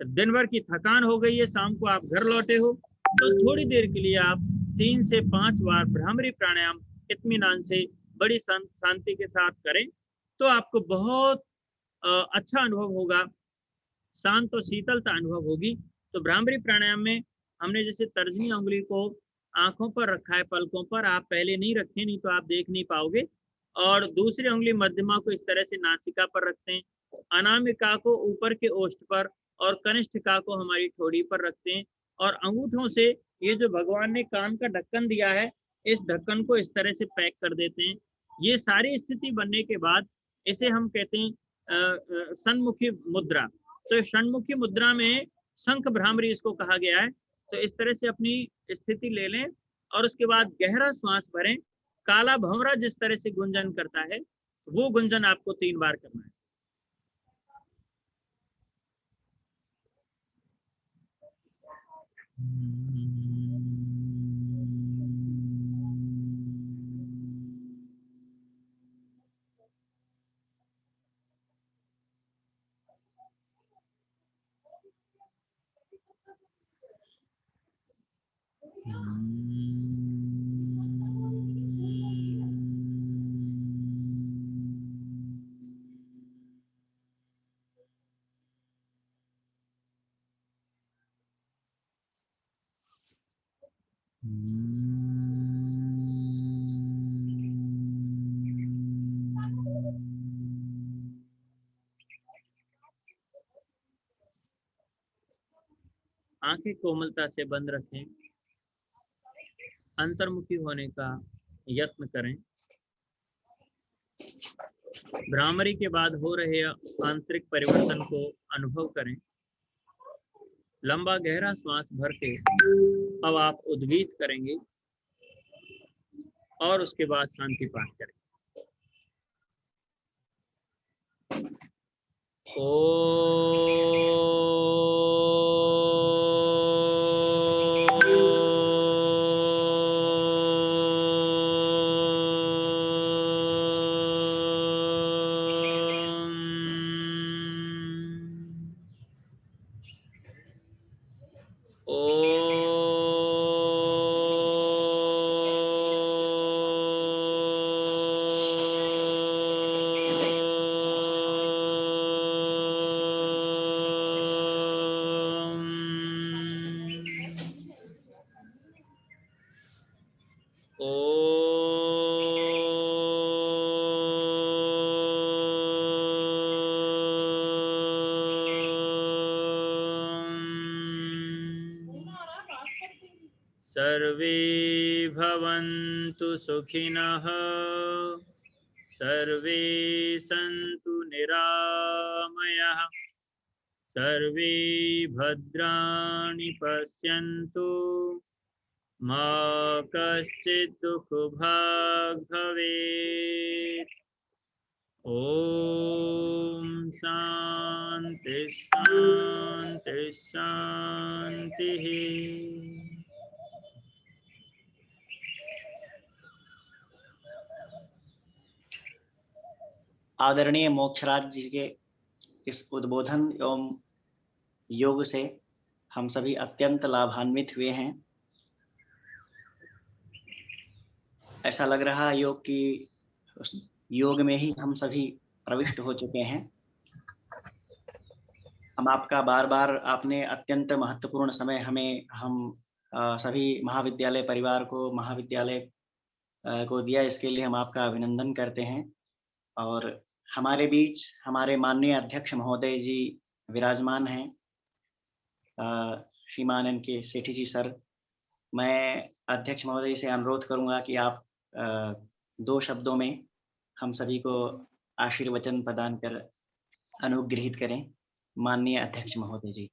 दिन भर की थकान हो गई है, शाम को आप घर लौटे हो, तो थोड़ी देर के लिए आप 3 से 5 बार भ्रामरी प्राणायाम इत्मीनान से बड़ी शांति के साथ करें, तो आपको बहुत अच्छा अनुभव होगा, शांत और शीतलता अनुभव होगी। तो भ्रामरी प्राणायाम में हमने जैसे तर्जनी उंगली को आंखों पर रखा है, पलकों पर, आप पहले नहीं रखें, नहीं तो आप देख नहीं पाओगे, और दूसरी उंगली मध्यमा को इस तरह से नासिका पर रखते हैं, अनामिका को ऊपर के ओष्ठ पर, और कनिष्ठिका को हमारी ठोड़ी पर रखते हैं, और अंगूठों से ये जो भगवान ने कान का ढक्कन दिया है, इस ढक्कन को इस तरह से पैक कर देते हैं। ये सारी स्थिति बनने के बाद इसे हम कहते हैं सन्मुखी मुद्रा। तो षण्मुखी मुद्रा में शंख भ्रामरी इसको कहा गया है। तो इस तरह से अपनी स्थिति ले लें, और उसके बाद गहरा श्वास भरें। काला भंवरा जिस तरह से गुंजन करता है, वो गुंजन आपको 3 बार करना है। आंखें कोमलता से बंद रखें, अंतर्मुखी होने का यत्न करें। भ्रामरी के बाद हो रहे आंतरिक परिवर्तन को अनुभव करें। लंबा गहरा श्वास भर के अब आप उद्गीत करेंगे, और उसके बाद शांति पाठ करें। सर्वे भवन्तु सुखिनः, सर्वे सन्तु निरामयाः, सर्वे भद्राणि पश्यन्तु, मा कश्चित् दुःखभाग् भवेत्। ॐ शांति शांति शांति। आदरणीय मोक्षराज जी के इस उद्बोधन एवं योग से हम सभी अत्यंत लाभान्वित हुए हैं। ऐसा लग रहा है योग की उस योग में ही हम सभी प्रविष्ट हो चुके हैं। हम आपका बार बार आपने अत्यंत महत्वपूर्ण समय हम सभी महाविद्यालय परिवार को महाविद्यालय को दिया, इसके लिए हम आपका अभिनंदन करते हैं। और हमारे बीच हमारे माननीय अध्यक्ष महोदय जी विराजमान हैं, श्रीमान एन.के. सेठी जी सर। मैं अध्यक्ष महोदय से अनुरोध करूंगा कि आप 2 शब्दों में हम सभी को आशीर्वचन प्रदान कर अनुग्रहित करें। माननीय अध्यक्ष महोदय जी।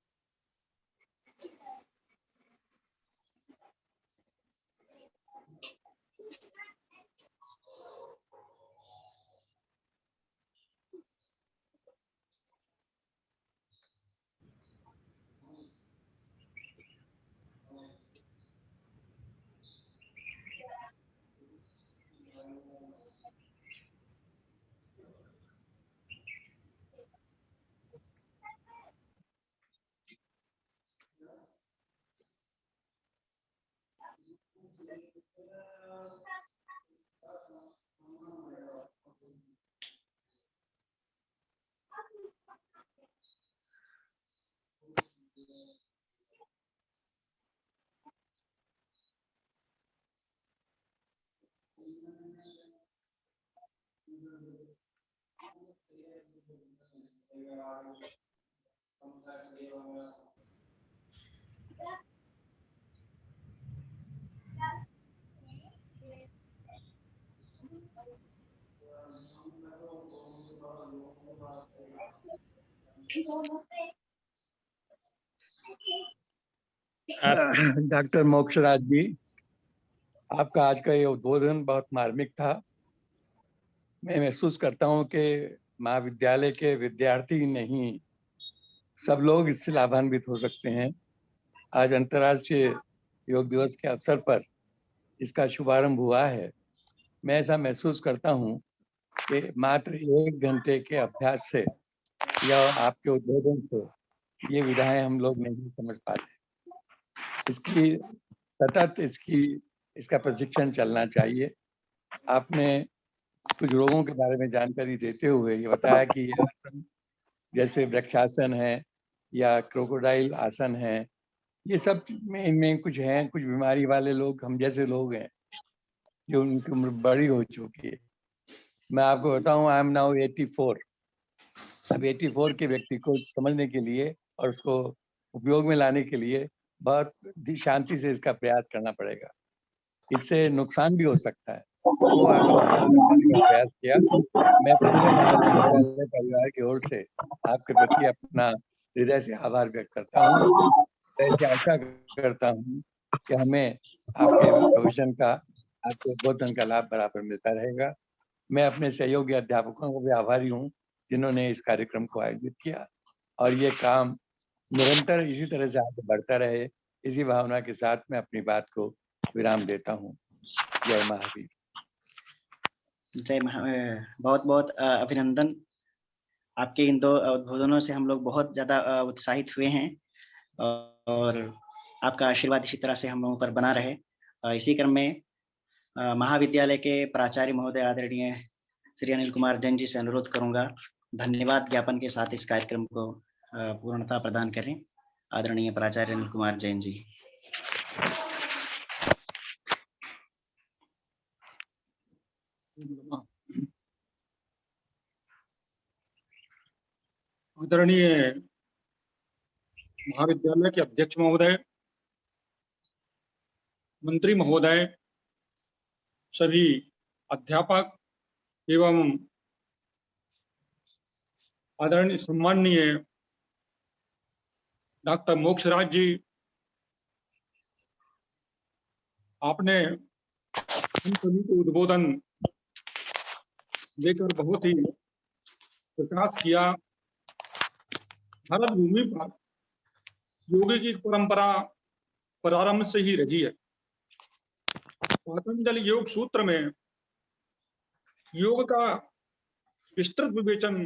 डॉक्टर मोक्षराज जी, आपका आज का ये उद्बोधन बहुत मार्मिक था। मैं महसूस करता हूँ कि महाविद्यालय के विद्यार्थी नहीं, सब लोग इससे लाभान्वित हो सकते हैं। आज अंतर्राष्ट्रीय योग दिवस के अवसर पर इसका शुभारंभ हुआ है। मैं ऐसा महसूस करता हूँ कि मात्र 1 घंटे के अभ्यास से या आपके उद्बोधन से ये विधाएं हम लोग नहीं समझ पाते। इसकी सतत इसका प्रशिक्षण चलना चाहिए। आपने कुछ रोगों के बारे में जानकारी देते हुए ये बताया कि ये आसन जैसे वृक्षासन है या क्रोकोडाइल आसन है, ये सब में इनमें कुछ हैं, कुछ बीमारी वाले लोग, हम जैसे लोग हैं जो उनकी उम्र बड़ी हो चुकी है। मैं आपको बताऊं, आई एम नाउ 84। अब 84 के व्यक्ति को समझने के लिए और उसको उपयोग में लाने के लिए बहुत शांति से इसका प्रयास करना पड़ेगा। इससे नुकसान भी हो सकता है, वो आपका प्रयास किया। मैं पूरे महाविद्यालय परिवार की ओर से आपके प्रति अपना हृदय से आभार व्यक्त करता हूँ। ऐसी आशा करता हूँ कि हमें आपके प्रवचन का, आपके उद्बोधन का लाभ बराबर मिलता रहेगा। मैं अपने सहयोगी अध्यापकों को भी आभारी हूँ जिन्होंने इस कार्यक्रम को आयोजित किया, और ये काम निरंतर इसी तरह से आगे बढ़ता रहे। इसी भावना के साथ मैं अपनी बात को विराम देता हूँ। जय महावीर। बहुत बहुत अभिनंदन। आपके इन 2 उद्बोधनों से हम लोग बहुत ज़्यादा उत्साहित हुए हैं, और आपका आशीर्वाद इसी तरह से हम लोगों पर बना रहे। इसी क्रम में महाविद्यालय के प्राचार्य महोदय आदरणीय श्री अनिल कुमार जैन जी से अनुरोध करूंगा, धन्यवाद ज्ञापन के साथ इस कार्यक्रम को पूर्णता प्रदान करें। आदरणीय प्राचार्य अनिल कुमार जैन जी। आदरणीय महाविद्यालय के अध्यक्ष महोदय, मंत्री महोदय, सभी अध्यापक एवं आदरणीय सम्माननीय डॉक्टर मोक्षराज जी, आपने हम सभी को उद्बोधन देकर बहुत ही प्रकाश किया भारत भूमि पर योग की परंपरा प्रारंभ से ही रही है। पतंजलि योग सूत्र में योग का विस्तृत विवेचन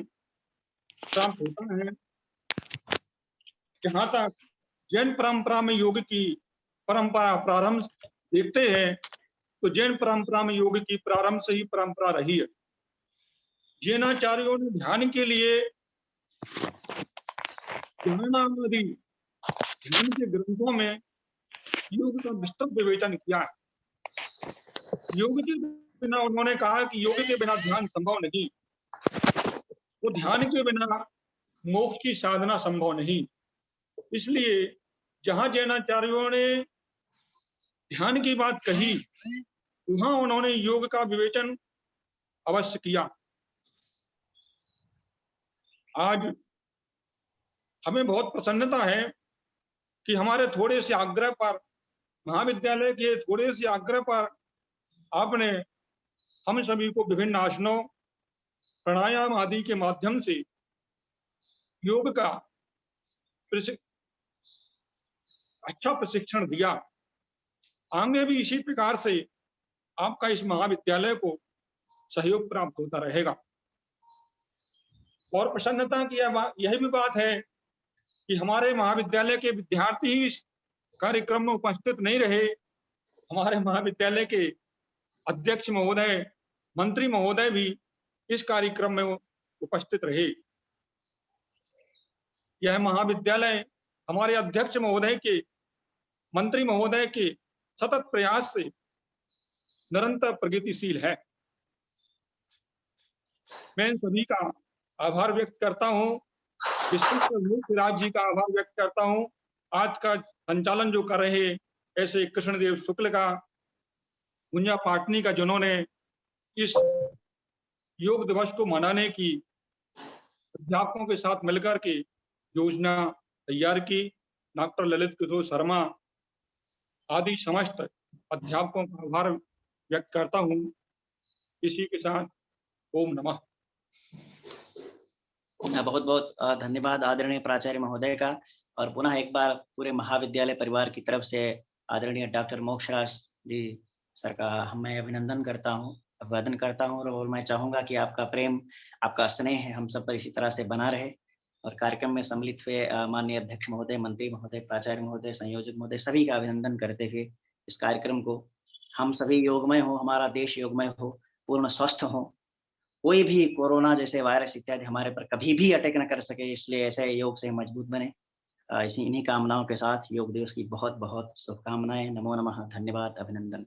प्राप्त होता है। जहां तक जैन परंपरा में योग की परंपरा प्रारंभ देखते हैं तो जैन परंपरा में योग की प्रारंभ से ही परंपरा रही है। जैनाचार्यों ने ध्यान के लिए ध्यानादि ध्यान के ग्रंथों में योग का विस्तृत विवेचन किया है। योग के बिना उन्होंने कहा कि योग के बिना ध्यान संभव नहीं, वो ध्यान के बिना मोक्ष की साधना संभव नहीं। इसलिए जहां जैनाचार्यों ने ध्यान की बात कही वहां उन्होंने योग का विवेचन अवश्य किया। आज हमें बहुत प्रसन्नता है कि हमारे थोड़े से आग्रह पर, महाविद्यालय के थोड़े से आग्रह पर आपने हम सभी को विभिन्न आसनों, प्राणायाम आदि के माध्यम से योग का अच्छा प्रशिक्षण दिया। आगे भी इसी प्रकार से आपका इस महाविद्यालय को सहयोग प्राप्त होता रहेगा। और प्रसन्नता की यह भी बात है कि हमारे महाविद्यालय के विद्यार्थी ही इस कार्यक्रम में उपस्थित नहीं रहे, हमारे महाविद्यालय के अध्यक्ष महोदय, मंत्री महोदय भी इस कार्यक्रम में उपस्थित रहे। यह महाविद्यालय हमारे अध्यक्ष महोदय के, मंत्री महोदय के सतत प्रयास से निरंतर प्रगतिशील है। मैं इन सभी का आभार व्यक्त करता हूं, विशेषकर मोक्षराज जी का आभार व्यक्त करता हूं। आज का संचालन जो कर रहे ऐसे कृष्णदेव शुक्ल का, गुंजा पाटनी का, जिन्होंने इस योग दिवस को मनाने की अध्यापकों के साथ मिलकर के योजना तैयार की, डॉक्टर ललित किशोर शर्मा आदि समस्त अध्यापकों का आभार व्यक्त करता हूं। इसी के साथ ओम नमः। बहुत बहुत धन्यवाद आदरणीय प्राचार्य महोदय का। और पुनः एक बार पूरे महाविद्यालय परिवार की तरफ से आदरणीय डॉक्टर मोक्षराज जी सर का मैं अभिनंदन करता हूं, अभिवादन करता हूं। और मैं चाहूंगा कि आपका प्रेम, आपका स्नेह हम सब पर इसी तरह से बना रहे। और कार्यक्रम में सम्मिलित हुए माननीय अध्यक्ष महोदय, मंत्री महोदय, प्राचार्य महोदय, संयोजक महोदय, सभी का अभिनंदन करते हुए इस कार्यक्रम को हम सभी योगमय हो, हमारा देश योगमय हो, पूर्ण स्वस्थ हो, कोई भी कोरोना जैसे वायरस इत्यादि हमारे पर कभी भी अटैक न कर सके, इसलिए ऐसे योग से मजबूत बने। इन्हीं कामनाओं के साथ योग दिवस की बहुत बहुत शुभकामनाएं। नमो नमः। धन्यवाद, अभिनंदन।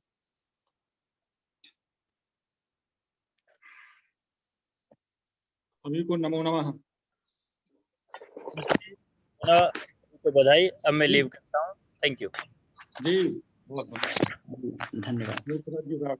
सभी को नमो नमः। तो बधाई। अब मैं लीव करता हूँ। थैंक यू जी, बहुत धन्यवाद। धन्यवाद।